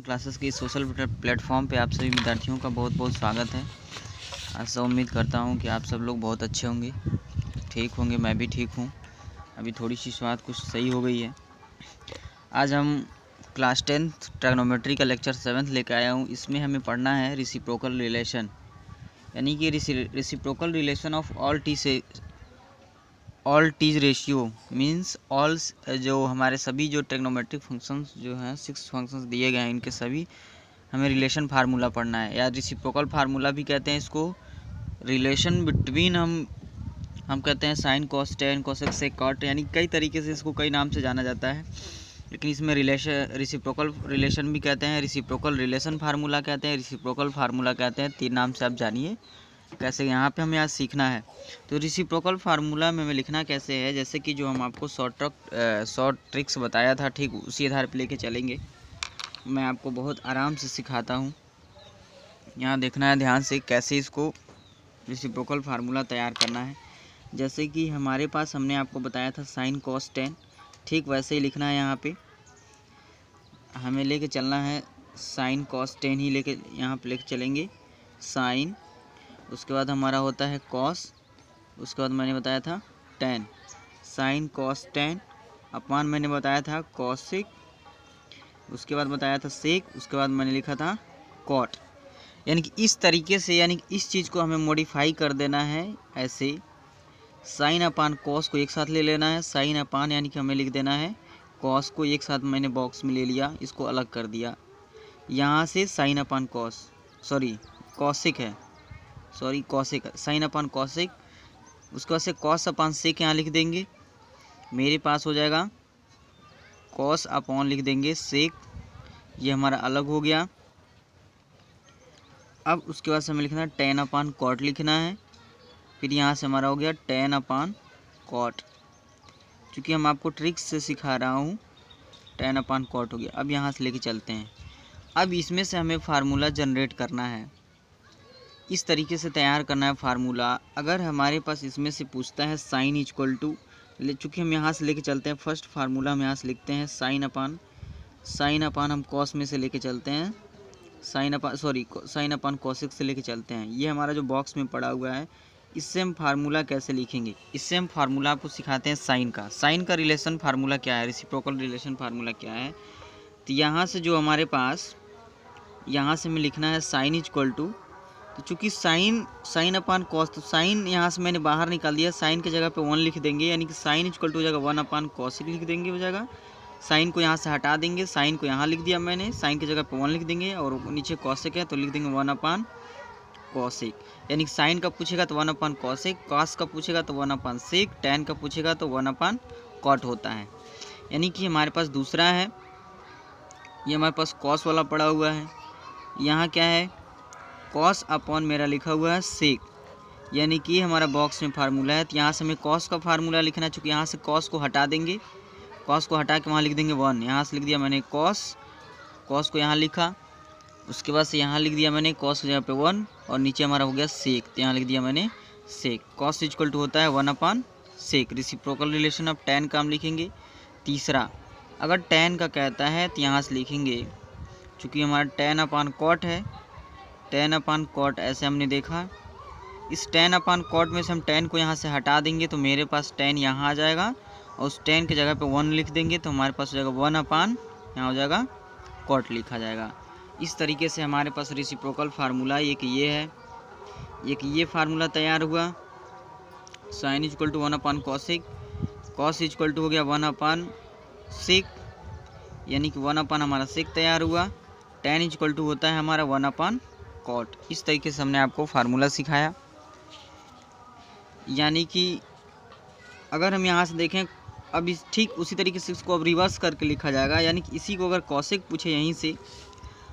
Classes के social platform पे आप सभी विद्यार्थियों का बहुत बहुत स्वागत है। आशा उम्मीद करता हूँ कि आप सब लोग बहुत अच्छे होंगे, ठीक होंगे। मैं भी ठीक हूँ। अभी थोड़ी सी स्वाद कुछ सही हो गई है। आज हम क्लास 10th ट्रिग्नोमेट्री का लेक्चर 7th लेकर आया हूँ। इसमें हमें पढ़ना है रेसिप्रोकल रिलेशन, यानी कि reciprocal relation of all these ratio means all, जो हमारे सभी जो ट्रिग्नोमेट्रिक फंक्शंस जो हैं 6 फंक्शंस दिए गए हैं, इनके सभी हमें रिलेशन फार्मूला पढ़ना है, या रेसिप्रोकल फार्मूला भी कहते हैं इसको। रिलेशन बिटवीन हम कहते हैं sine cos tan cosec sec cot, यानी कई तरीके से इसको कई नाम से जाना जाता है, लेकिन इसमें रेसिप्रोकल रिलेशन भी कहते हैं, रेसिप्रोकल रिलेशन फार्मूला कहते हैं, रेसिप्रोकल फार्मूला कहते हैं। 3 नाम से आप जानिए कैसे यहाँ पे हमें आज सीखना है। तो रेसिप्रोकल फार्मूला में हमें लिखना कैसे है, जैसे कि जो हम आपको शॉर्ट ट्रिक्स बताया था, ठीक उसी आधार पे लेके चलेंगे। मैं आपको बहुत आराम से सिखाता हूँ। यहाँ देखना है ध्यान से कैसे इसको रेसिप्रोकल फार्मूला तैयार करना है। जैसे कि हमारे पास हमने आपको बताया था साइन कॉस टेन, ठीक वैसे ही लिखना है। यहाँ पे हमें लेके चलना है साइन कॉस टेन ही लेके यहाँ पे लेके चलेंगे। साइन, उसके बाद हमारा होता है कॉस, उसके बाद मैंने बताया था ten. Sign cos ten upon मैंने बताया था कॉसिक, उसके बाद बताया था सेक, उसके बाद मैंने लिखा था कॉट। यानी कि इस तरीके से, यानी कि इस चीज़ को हमें मॉडिफाई कर देना है ऐसे। साइन अपान कॉस को एक साथ ले लेना है, साइन अपान यानी कि हमें लिख देना है कॉस को एक साथ मैंने बॉक्स में ले लिया, इसको अलग कर दिया। यहाँ से साइन अपान कॉस, कॉसिक है, कॉसिक, साइन अपान कॉसिक, उसके बाद से कॉस अपान सेक यहाँ लिख देंगे। मेरे पास हो जाएगा कॉस अपॉन लिख देंगे सेक, ये हमारा अलग हो गया। अब उसके बाद से हमें लिखना है टेन अपान कॉट लिखना है, फिर यहाँ से हमारा हो गया टेन अपान कॉट। चूँकि हम आपको ट्रिक्स से सिखा रहा हूँ, टेन अपान कॉट हो गया। अब यहाँ से लेके चलते हैं। अब इसमें से हमें फार्मूला जनरेट करना है, इस तरीके से तैयार करना है फार्मूला। अगर हमारे पास इसमें से पूछता है साइन इक्वल टू, चूँकि हम यहाँ से लेके चलते हैं फर्स्ट फार्मूला, हम यहाँ से लिखते हैं साइन अपान हम कॉस में से लेके चलते हैं, साइन अपान कॉसिक से लेके चलते हैं। ये हमारा जो बॉक्स में पड़ा हुआ है, इससे हम फार्मूला कैसे लिखेंगे, इससे हम फार्मूला आपको सिखाते हैं साइन का रिलेशन फार्मूला क्या है, रेसिप्रोकल रिलेशन फार्मूला क्या है। तो यहाँ से जो हमारे पास, यहाँ से हमें लिखना है साइन इक्वल टू, तो चूँकि साइन अपान कॉस, तो साइन यहाँ से मैंने बाहर निकाल दिया, साइन की जगह पे 1 लिख देंगे, यानी कि साइन इक्वल टू हो जाएगा 1 अपान कॉसिक लिख देंगे, हो जाएगा। साइन को यहाँ से हटा देंगे, साइन को यहाँ लिख दिया मैंने, साइन की जगह पे 1 लिख देंगे, और नीचे कॉसिक है तो लिख देंगे 1 अपान कॉसिक। यानी साइन का पूछेगा तो 1 अपान कॉसिक, कॉस का पूछेगा तो 1 अपान सेक, टेन का पूछेगा तो 1 अपान कॉट होता है। यानी कि हमारे पास दूसरा है, ये हमारे पास कॉस वाला पड़ा हुआ है। यहाँ क्या है, कॉस अपॉन मेरा लिखा हुआ है सेक, यानी कि हमारा बॉक्स में फार्मूला है। तो यहाँ से हमें कॉस का फार्मूला लिखना है, चूँकि यहाँ से कॉस को हटा देंगे, कॉस को हटा के वहाँ लिख देंगे 1, यहाँ से लिख दिया मैंने कॉस को यहाँ लिखा, उसके बाद से यहाँ लिख दिया मैंने कॉस की जगह पे 1, और नीचे हमारा हो गया सेक, तो यहाँ लिख दिया मैंने सेक। कॉस इक्वल टू होता है 1 अपान सेक। रेसिप्रोकल रिलेशन ऑफ टेन का हम लिखेंगे। तीसरा, अगर टेन का कहता है तो यहाँ से लिखेंगे, चूँकि हमारा टेन अपान कॉट है, टेन अपान कॉट ऐसे हमने देखा। इस टेन अपान कॉट में से हम टेन को यहाँ से हटा देंगे तो मेरे पास टेन यहाँ आ जाएगा, और उस टेन की जगह पे 1 लिख देंगे तो हमारे पास हो जाएगा 1 अपान, यहाँ हो जाएगा कॉट लिखा जाएगा। इस तरीके से हमारे पास रेसिप्रोकल फार्मूला एक ये है, एक ये फार्मूला तैयार हुआ। Sine equal to 1 upon cosec, cos equal to हो गया 1 अपान सेक, यानी कि 1 अपान हमारा सेक तैयार हुआ। टेन इक्वल टू होता है हमारा 1 अपान कॉट। इस तरीके से हमने आपको फार्मूला सिखाया। यानी कि अगर हम यहाँ से देखें, अब इस ठीक उसी तरीके से इसको अब रिवर्स करके लिखा जाएगा। यानी कि इसी को अगर कॉसिक पूछे यहीं से,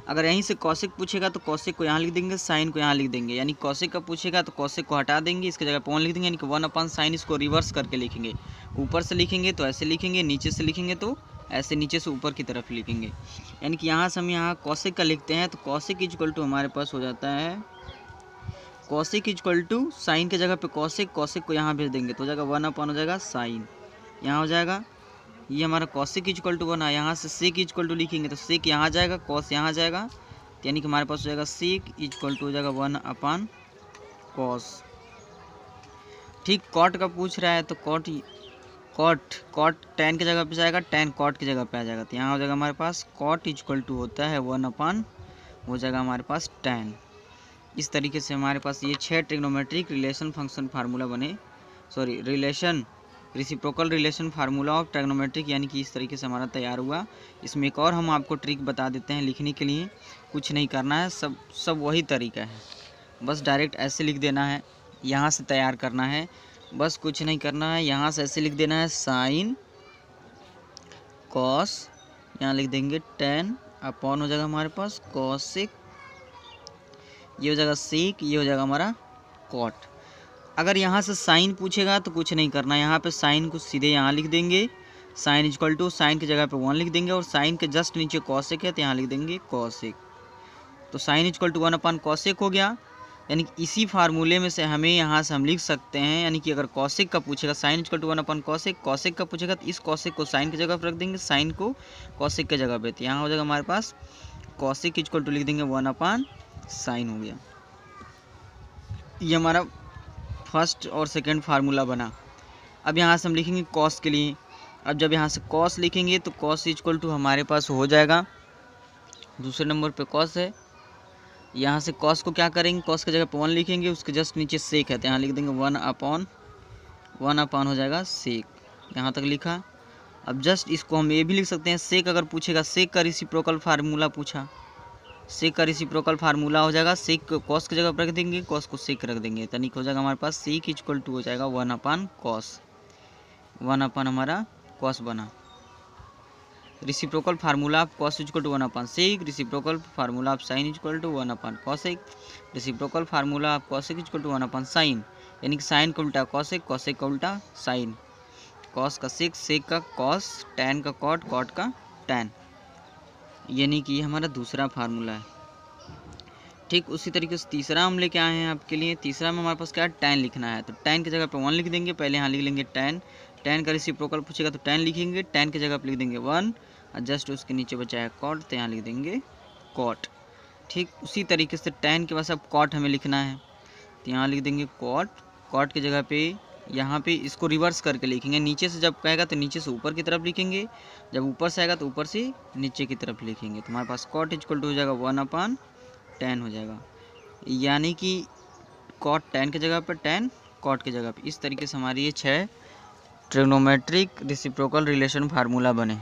अगर यहीं से कॉसिक पूछेगा तो कॉसिक को यहाँ लिख देंगे, साइन को यहाँ लिख देंगे। यानी कॉसिक का पूछेगा तो कॉसिक को हटा देंगे, इसकी जगह पे 1 लिख देंगे, यानी कि 1 अपान साइन। इसको रिवर्स करके लिखेंगे, ऊपर से लिखेंगे तो ऐसे लिखेंगे, नीचे से लिखेंगे तो ऐसे, नीचे से ऊपर की तरफ लिखेंगे। यानी कि यहाँ से हम यहाँ कॉसिक का लिखते हैं तो कॉसिक इक्वल टू हमारे पास हो जाता है, कॉसिक इक्वल टू साइन की जगह पे कॉसिक को यहाँ भेज देंगे तो हो जाएगा 1 अपान हो जाएगा साइन, यहाँ हो जाएगा ये हमारा कॉसिक इक्वल टू 1 है, यहाँ से सेक इक्वल टू लिखेंगे तो सेक यहाँ जाएगा, कॉस यहाँ जाएगा, तो यानी कि हमारे पास हो जाएगा सेक इक्वल टू हो जाएगा 1 कॉस। ठीक, कॉट का पूछ रहा है तो कॉट टेन की जगह पे जाएगा, टेन कॉट की जगह पे आ जाएगा, तो यहाँ हो जाएगा हमारे पास कॉट इक्वल टू होता है 1 हो जाएगा हमारे पास टेन। इस तरीके से हमारे पास ये 6 ट्रिग्नोमेट्रिक रिलेशन फंक्शन फार्मूला बने, sorry reciprocal relation formula of trigonometric, यानी कि इस तरीके से हमारा तैयार हुआ। इसमें एक और हम आपको ट्रिक बता देते हैं लिखने के लिए, कुछ नहीं करना है, सब वही तरीका है, बस डायरेक्ट ऐसे लिख देना है, यहाँ से तैयार करना है, बस कुछ नहीं करना है, यहाँ से ऐसे लिख देना है साइन कॉस, यहाँ लिख देंगे टेन अपॉन हो जाएगा हमारे पास कॉसिक, ये हो जाएगा सेक, ये हो जाएगा हमारा कॉट। अगर यहाँ से साइन पूछेगा तो कुछ नहीं करना, यहाँ पे साइन को सीधे यहाँ लिख देंगे, साइन इक्वल टू साइन की जगह पे 1 लिख देंगे, और साइन के जस्ट नीचे कॉसेक है तो यहाँ लिख देंगे कॉसेक, तो साइन इक्वल टू 1 कॉसेक हो गया। यानी कि इसी फार्मूले में से हमें यहाँ से हम लिख सकते हैं, यानी कि अगर कॉसेक का पूछेगा sine equal to 1 cosec, cosec का पूछेगा तो इस कॉसेक को साइन की जगह पर रख देंगे, साइन को कॉसेक की जगह पे, तो यहाँ हो जाएगा हमारे पास कॉसेक इक्वल टू लिख देंगे 1 साइन हो गया। ये हमारा फर्स्ट और सेकंड फार्मूला बना। अब यहाँ से हम लिखेंगे कॉस के लिए, अब जब यहाँ से कॉस लिखेंगे तो कॉस इक्वल टू हमारे पास हो जाएगा, दूसरे नंबर पे कॉस है, यहाँ से कॉस को क्या करेंगे, कॉस की जगह पे 1 लिखेंगे, उसके जस्ट नीचे सेक है तो यहाँ लिख देंगे 1 अपॉन हो जाएगा सेक, यहाँ तक लिखा। अब जस्ट इसको हम ये भी लिख सकते हैं, सेक अगर पूछेगा, सेक का रेसिप्रोकल फार्मूला पूछा, सेक का रेसिप्रोकल फार्मूला हो जाएगा, सेक को कॉस की जगह पर रख देंगे, कॉस को सेक रख देंगे, तनिक हो जाएगा हमारे पास सेक इक्वल टू हो जाएगा 1 कॉस, 1 हमारा कॉस बना। Reciprocal formula of cos equal to 1 sec, reciprocal formula of sine equal to 1 cosec, reciprocal formula of cosec equal to 1 sine, यानी कि साइन का उल्टा कॉसेक, कॉसेक का उल्टा साइन, कॉस का सेक, सेक का कॉस, टैन का कॉट, कॉट का टैन, यानी कि ये हमारा दूसरा फार्मूला है। ठीक उसी तरीके से तीसरा हम लेके आए हैं आपके लिए, तीसरा में हमारे पास क्या है, टैन लिखना है, तो टैन की जगह पे 1 लिख देंगे, पहले यहाँ लिख लेंगे टैन, टैन का रेसिप्रोकल पूछेगा तो टैन लिखेंगे, टैन की जगह पे लिख देंगे 1 और जस्ट उसके नीचे बचा है कॉट, तो यहाँ लिख देंगे कॉट। ठीक उसी तरीके से टैन के पास अब कॉट हमें लिखना है, तो यहाँ लिख देंगे कॉट, कॉट की जगह पे यहाँ पे इसको रिवर्स करके लिखेंगे, नीचे से जब कहेगा तो नीचे से ऊपर की तरफ लिखेंगे, जब ऊपर से आएगा तो ऊपर से नीचे की तरफ लिखेंगे, तो हमारे पास कॉट इक्वल टू हो जाएगा 1/10 हो जाएगा, यानी कि कॉट टैन की जगह पर टैन कॉट की जगह पे। इस तरीके से हमारी ये 6 ट्रिग्नोमेट्रिक रेसिप्रोकल रिलेशन फार्मूला बने।